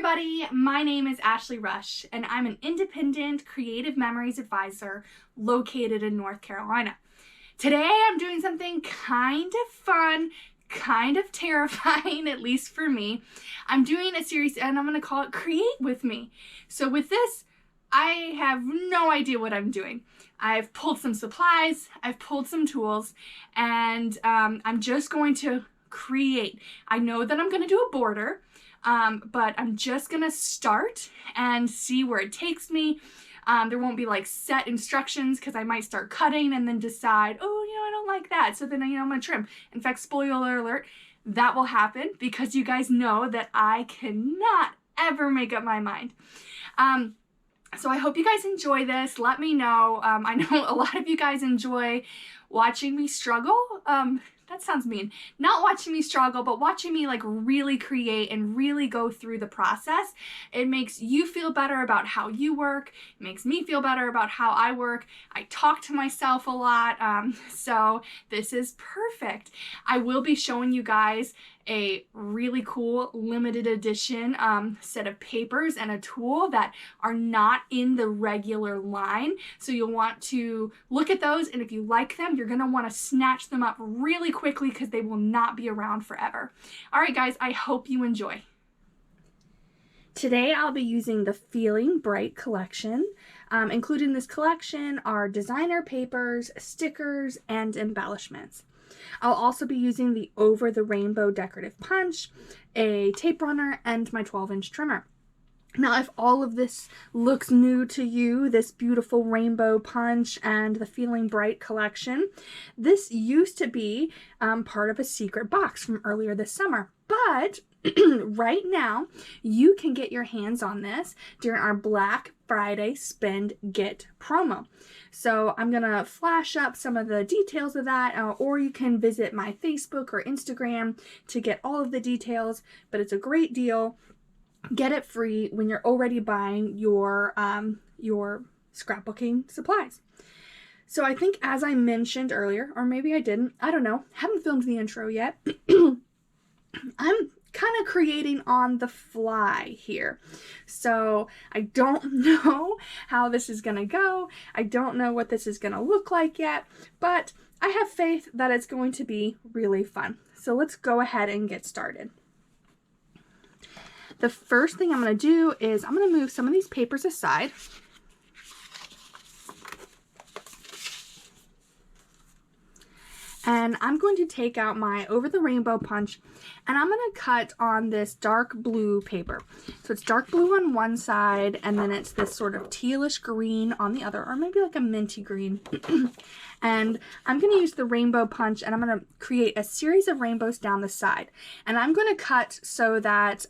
everybody, my name is Ashley Rush and I'm an independent creative memories advisor located in North Carolina. Today I'm doing something kind of fun, kind of terrifying, at least for me. I'm doing a series and I'm going to call it Create With Me. So with this, I have no idea what I'm doing. I've pulled some supplies, I've pulled some tools, and I'm just going to create. I know that I'm going to do a border, but I'm just going to start and see where it takes me. There won't be like set instructions because I might start cutting and then decide, oh, I don't like that. So then, I'm going to trim. In fact, spoiler alert, that will happen because you guys know that I cannot ever make up my mind. So I hope you guys enjoy this. Let me know. I know a lot of you guys enjoy watching me struggle. That sounds mean. Not watching me struggle, but watching me like really create and really go through the process. It makes you feel better about how you work. It makes me feel better about how I work. I talk to myself a lot. So this is perfect. I will be showing you guys a really cool limited edition set of papers and a tool that are not in the regular line. So you'll want to look at those, and if you like them, you're going to want to snatch them up really quickly because they will not be around forever. All right, guys, I hope you enjoy. Today I'll be using the Feeling Bright collection. Included in this collection are designer papers, stickers, and embellishments. I'll also be using the Over the Rainbow decorative punch, a tape runner, and my 12-inch trimmer. Now, if all of this looks new to you, this beautiful rainbow punch and the Feeling Bright collection, this used to be part of a secret box from earlier this summer. But right now, you can get your hands on this during our Black Friday Spend Get promo. So I'm going to flash up some of the details of that, or you can visit my Facebook or Instagram to get all of the details, but it's a great deal. Get it free when you're already buying your scrapbooking supplies. So I think, as I mentioned earlier, or maybe I didn't, I don't know, haven't filmed the intro yet. I'm kind of creating on the fly here. So I don't know how this is going to go. I don't know what this is going to look like yet, but I have faith that it's going to be really fun. So let's go ahead and get started. The first thing I'm going to do is I'm going to move some of these papers aside. And I'm going to take out my Over the Rainbow punch, and I'm going to cut on this dark blue paper. So it's dark blue on one side, and then it's this sort of tealish green on the other, or maybe like a minty green. And I'm going to use the rainbow punch, and I'm going to create a series of rainbows down the side. And I'm going to cut so that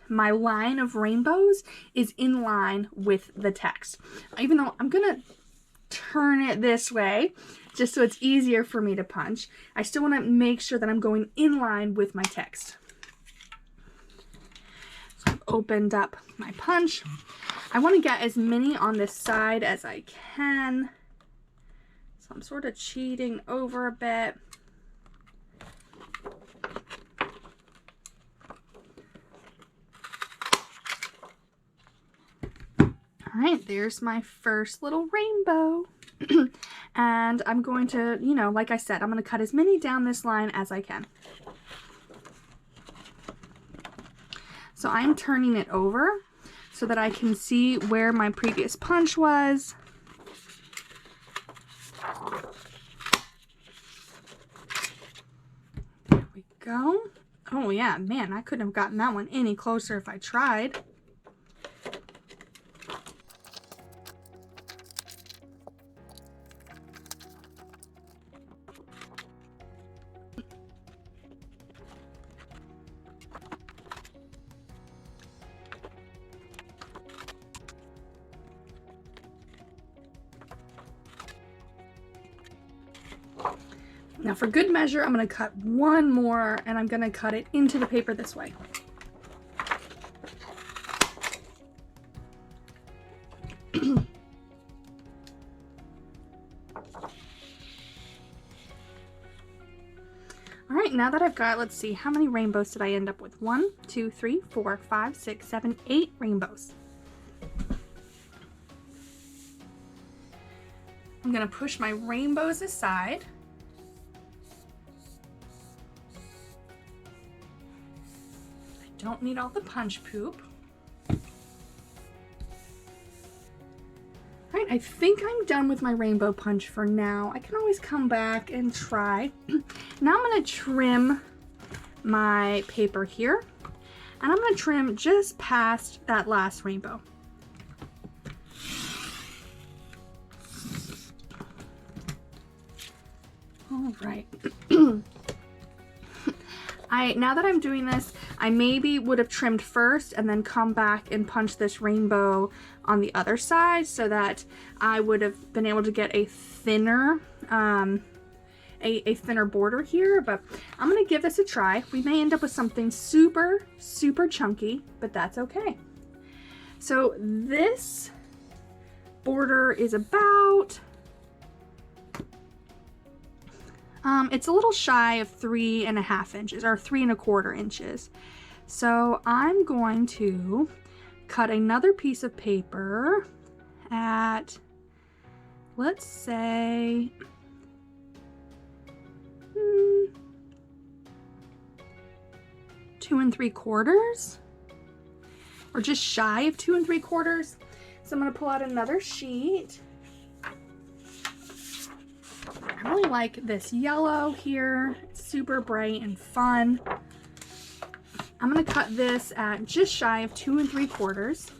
my line of rainbows is in line with the text. Even though I'm going to turn it this way, just so it's easier for me to punch, I still want to make sure that I'm going in line with my text. So I've opened up my punch. I want to get as many on this side as I can. So I'm sort of cheating over a bit. All right, there's my first little rainbow. And I'm going to, like I said, I'm going to cut as many down this line as I can. So I'm turning it over so that I can see where my previous punch was. There we go. Oh yeah, man, I couldn't have gotten that one any closer if I tried. Now for good measure, I'm going to cut one more, and I'm going to cut it into the paper this way. All right, now that I've got, let's see, how many rainbows did I end up with? 1, 2, 3, 4, 5, 6, 7, 8 rainbows. I'm gonna push my rainbows aside. I don't need all the punch poop. All right, I think I'm done with my rainbow punch for now. I can always come back and try. Now I'm gonna trim my paper here, and I'm gonna trim just past that last rainbow. All right. Now that I'm doing this, I maybe would have trimmed first and then come back and punch this rainbow on the other side so that I would have been able to get a thinner a thinner border here, but I'm gonna give this a try. We may end up with something super, super chunky, but that's okay. So this border is about, it's a little shy of 3.5 inches, or 3.25 inches. So I'm going to cut another piece of paper at, let's say, 2 3/4, or just shy of 2 3/4. So I'm going to pull out another sheet. I really like this yellow here. It's super bright and fun. I'm going to cut this at just shy of 2 3/4.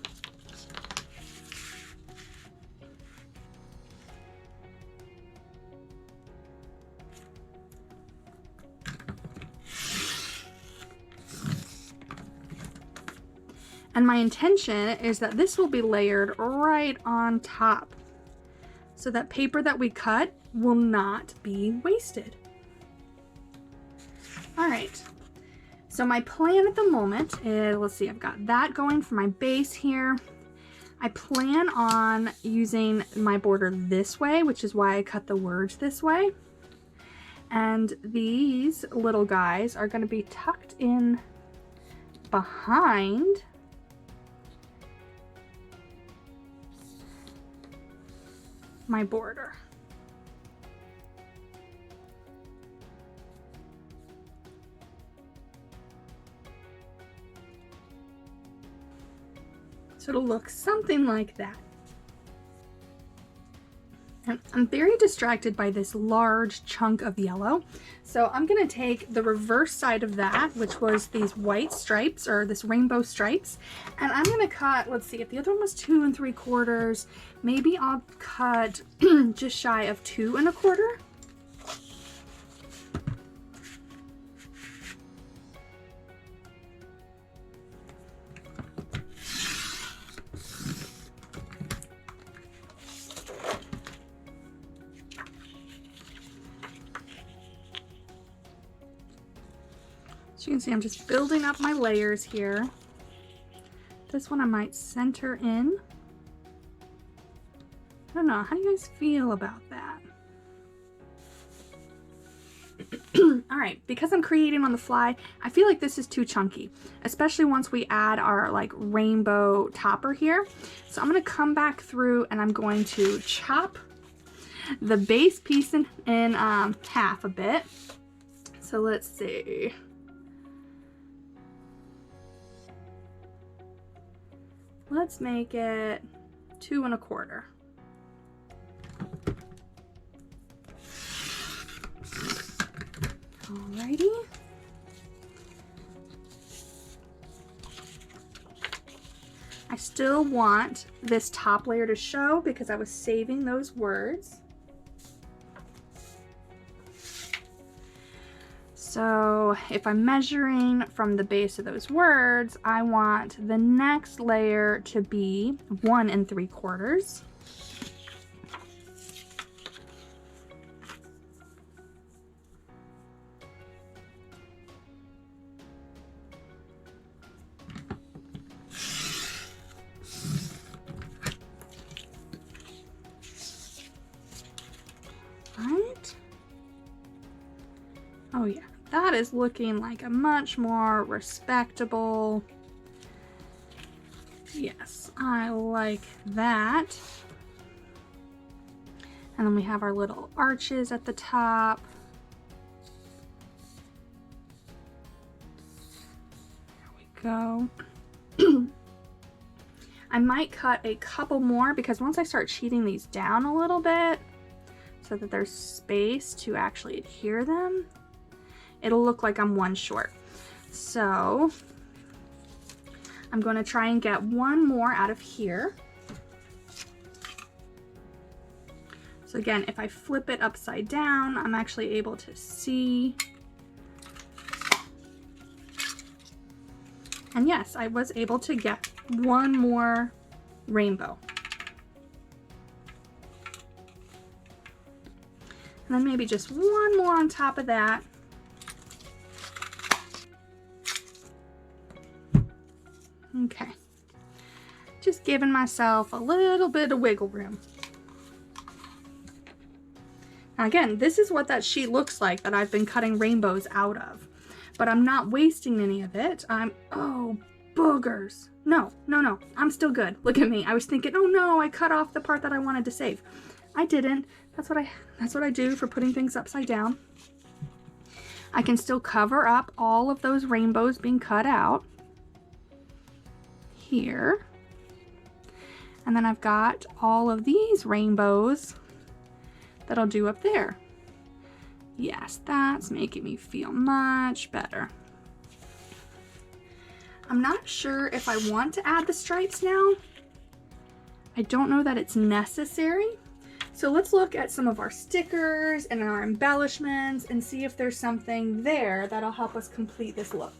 And my intention is that this will be layered right on top, so that paper that we cut will not be wasted. All right, so my plan at the moment is, let's see, I've got that going for my base here. I plan on using my border this way, which is why I cut the words this way. And these little guys are going to be tucked in behind my border. So it'll look something like that. And I'm very distracted by this large chunk of yellow. So I'm gonna take the reverse side of that, which was these white stripes, or this rainbow stripes, and I'm gonna cut, let's see, if the other one was 2 3/4, maybe I'll cut just shy of 2 1/4. So you can see I'm just building up my layers here. This one I might center in. I don't know, how do you guys feel about that? All right, because I'm creating on the fly, I feel like this is too chunky, especially once we add our like rainbow topper here. So I'm gonna come back through and I'm going to chop the base piece in half a bit. So let's see. Let's make it 2 1/4. Alrighty. I still want this top layer to show because I was saving those words. So if I'm measuring from the base of those words, I want the next layer to be 1 3/4. Right? Oh yeah. that is looking like a much more respectable. Yes, I like that. And then we have our little arches at the top. There we go. I might cut a couple more because once I start sheeting these down a little bit so that there's space to actually adhere them, it'll look like I'm one short. So I'm going to try and get one more out of here. So again, if I flip it upside down, I'm actually able to see. And yes, I was able to get one more rainbow. And then maybe just one more on top of that. Okay. Just giving myself a little bit of wiggle room. Now again, this is what that sheet looks like that I've been cutting rainbows out of. But I'm not wasting any of it. Oh, boogers. No, I'm still good. Look at me. I was thinking, oh no, I cut off the part that I wanted to save. I didn't. That's what I do for putting things upside down. I can still cover up all of those rainbows being cut out here. And then I've got all of these rainbows that I'll do up there. Yes, that's making me feel much better. I'm not sure if I want to add the stripes now. I don't know that it's necessary. So let's look at some of our stickers and our embellishments and see if there's something there that'll help us complete this look.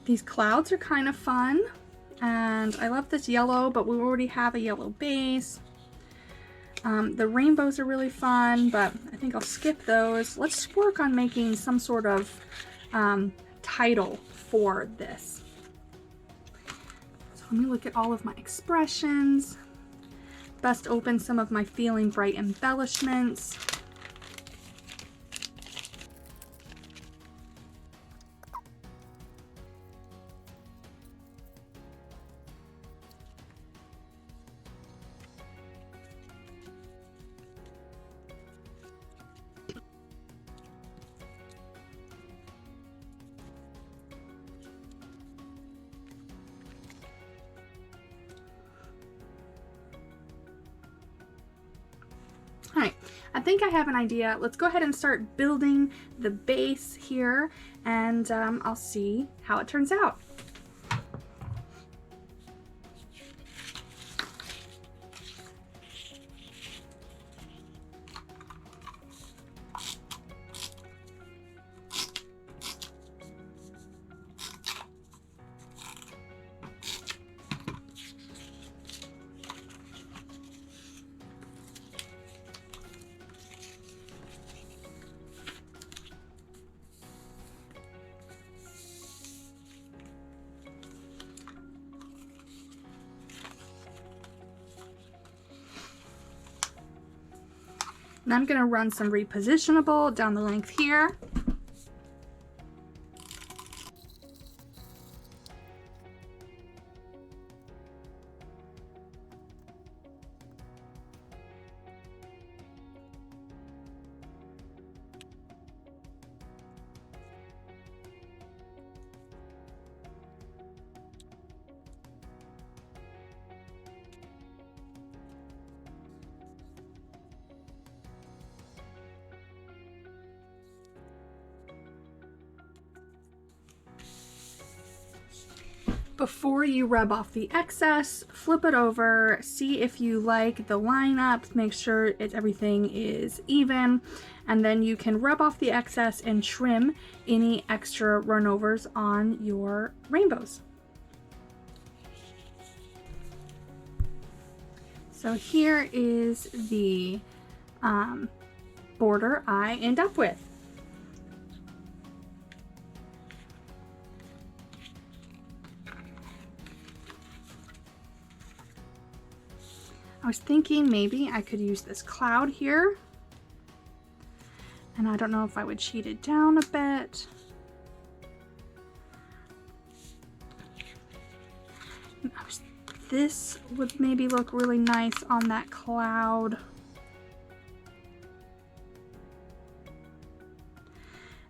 These clouds are kind of fun. And I love this yellow, but we already have a yellow base. The rainbows are really fun, but I think I'll skip those. Let's work on making some sort of title for this. So let me look at all of my expressions. Best open some of my Feeling Bright embellishments. All right, I think I have an idea. Let's go ahead and start building the base here, and I'll see how it turns out. And I'm going to run some repositionable down the length here. Before you rub off the excess, flip it over, see if you like the lineup, make sure everything is even, and then you can rub off the excess and trim any extra runovers on your rainbows. So here is the border I end up with. I was thinking maybe I could use this cloud here. And I don't know if I would cheat it down a bit. This would maybe look really nice on that cloud.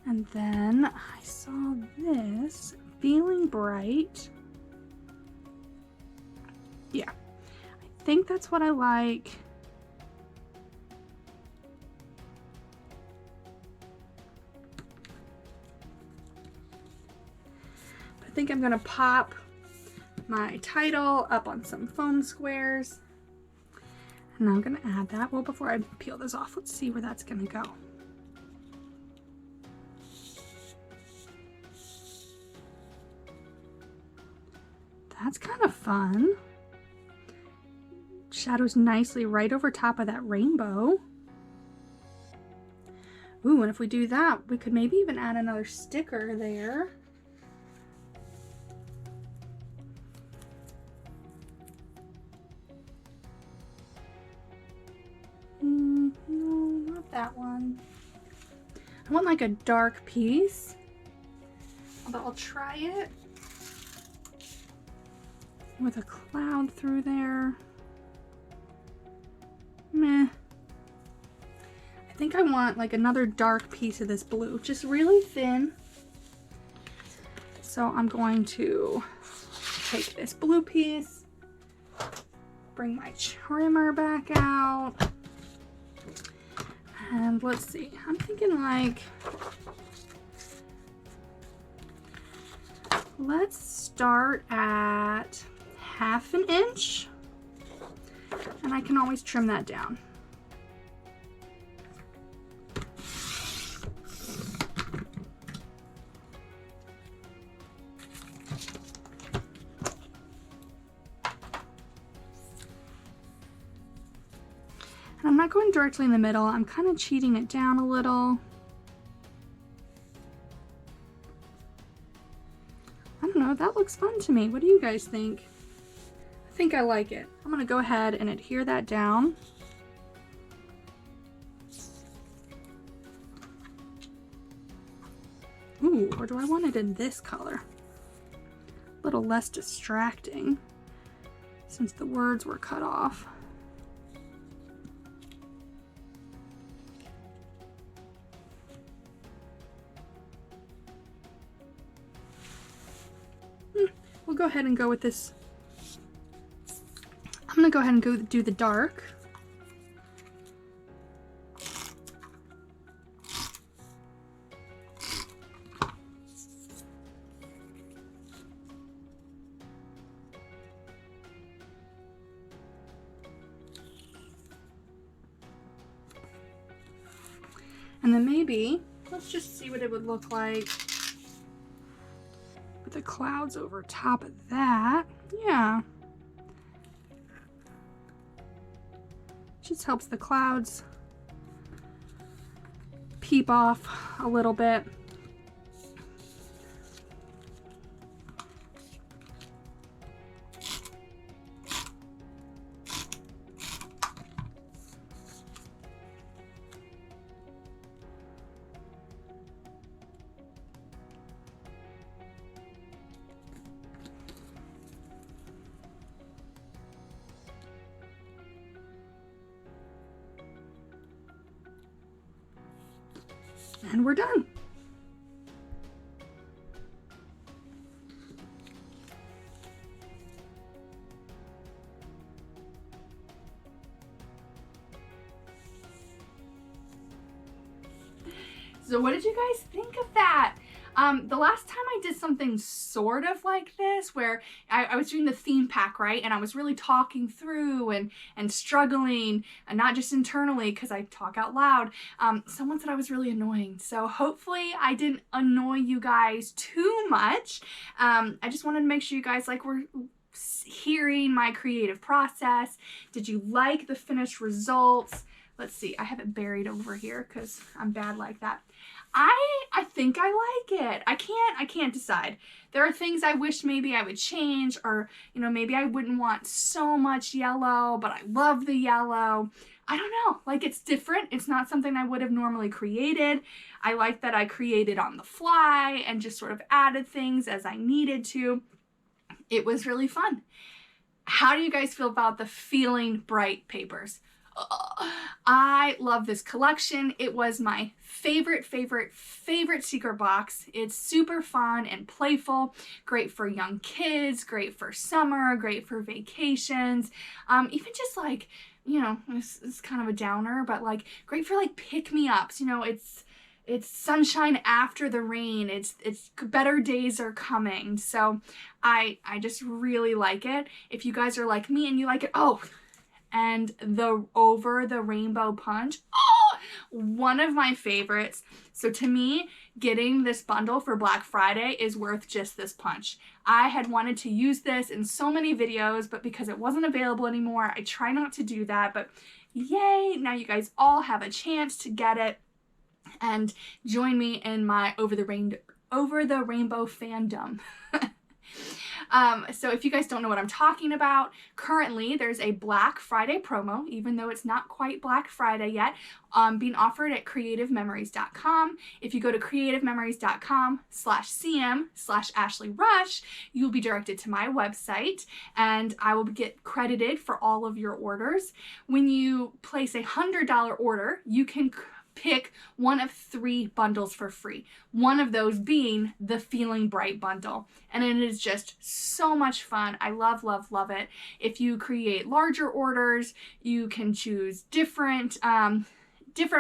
And then I saw this, Feeling Bright. Yeah, I think that's what I like. I think I'm gonna pop my title up on some foam squares. And I'm gonna add that. Well, before I peel this off, let's see where that's gonna go. That's kind of fun. Shadows nicely right over top of that rainbow. Ooh, and if we do that, we could maybe even add another sticker there. No, not that one. I want like a dark piece, but I'll try it with a cloud through there. Meh. I think I want like another dark piece of this blue, just really thin. So I'm going to take this blue piece, bring my trimmer back out, and let's see, I'm thinking like, let's start at 1/2 inch, and I can always trim that down. And I'm not going directly in the middle, I'm kind of cheating it down a little. I don't know, that looks fun to me. What do you guys think? I think I like it. I'm gonna go ahead and adhere that down. Ooh, or do I want it in this color? A little less distracting since the words were cut off. We'll go ahead and go with this. I'm gonna go ahead and go do the dark. And then maybe, let's just see what it would look like with the clouds over top of that. Yeah. Just helps the clouds peep off a little bit. And we're done. So what did you guys think of that? The last time I did something sort of like this, where I was doing the theme pack, right? And I was really talking through and struggling, and not just internally because I talk out loud. Someone said I was really annoying. So hopefully I didn't annoy you guys too much. I just wanted to make sure you guys were hearing my creative process. Did you like the finished results? Let's see, I have it buried over here because I'm bad like that. I think I like it. I can't decide. There are things I wish maybe I would change, or, you know, maybe I wouldn't want so much yellow, but I love the yellow. I don't know, like it's different. It's not something I would have normally created. I like that I created on the fly and just sort of added things as I needed to. It was really fun. How do you guys feel about the Feeling Bright papers? I love this collection. It was my favorite secret box. It's super fun and playful, great for young kids, great for summer, great for vacations, even just like, you know, it's kind of a downer, but like great for like pick-me-ups. You know, it's sunshine after the rain. It's better days are coming. So I just really like it. If you guys are like me and you like it, oh, and the Over the Rainbow punch, oh, one of my favorites. So to me, getting this bundle for Black Friday is worth just this punch. I had wanted to use this in so many videos, but because it wasn't available anymore, I try not to do that. But yay, now you guys all have a chance to get it and join me in my Over the Rainbow fandom. So if you guys don't know what I'm talking about, currently there's a Black Friday promo, even though it's not quite Black Friday yet, being offered at creativememories.com. If you go to creativememories.com/cm/AshleyRush, you'll be directed to my website and I will get credited for all of your orders. When you place a $100 order, you can pick one of 3 bundles for free. One of those being the Feeling Bright bundle. And it is just so much fun. I love, love, love it. If you create larger orders, you can choose different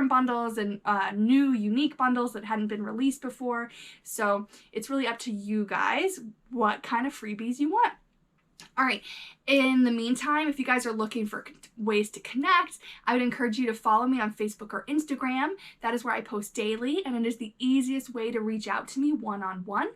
bundles and new unique bundles that hadn't been released before. So it's really up to you guys what kind of freebies you want. All right, in the meantime, if you guys are looking for ways to connect, I would encourage you to follow me on Facebook or Instagram. That is where I post daily, and it is the easiest way to reach out to me one-on-one.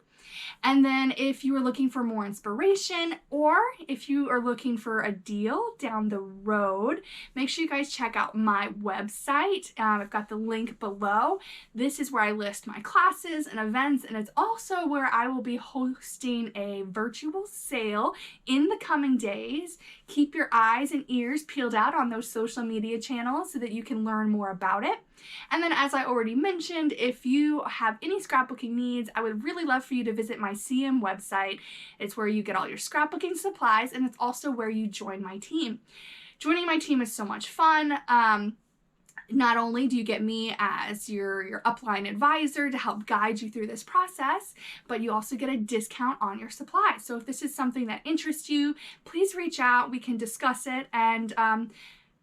And then if you are looking for more inspiration, or if you are looking for a deal down the road, make sure you guys check out my website. I've got the link below. This is where I list my classes and events, and it's also where I will be hosting a virtual sale in the coming days. Keep your eyes and ears peeled out on those social media channels so that you can learn more about it. And then, as I already mentioned, if you have any scrapbooking needs, I would really love for you to visit my CM website. It's where you get all your scrapbooking supplies, and it's also where you join my team. Joining my team is so much fun. Not only do you get me as your upline advisor to help guide you through this process, but you also get a discount on your supplies. So if this is something that interests you, please reach out. We can discuss it, and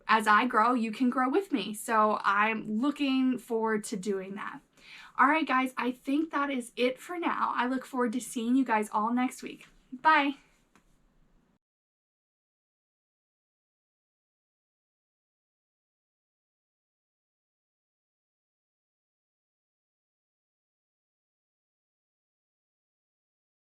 as I grow, you can grow with me. So I'm looking forward to doing that. All right, guys, I think that is it for now. I look forward to seeing you guys all next week. Bye.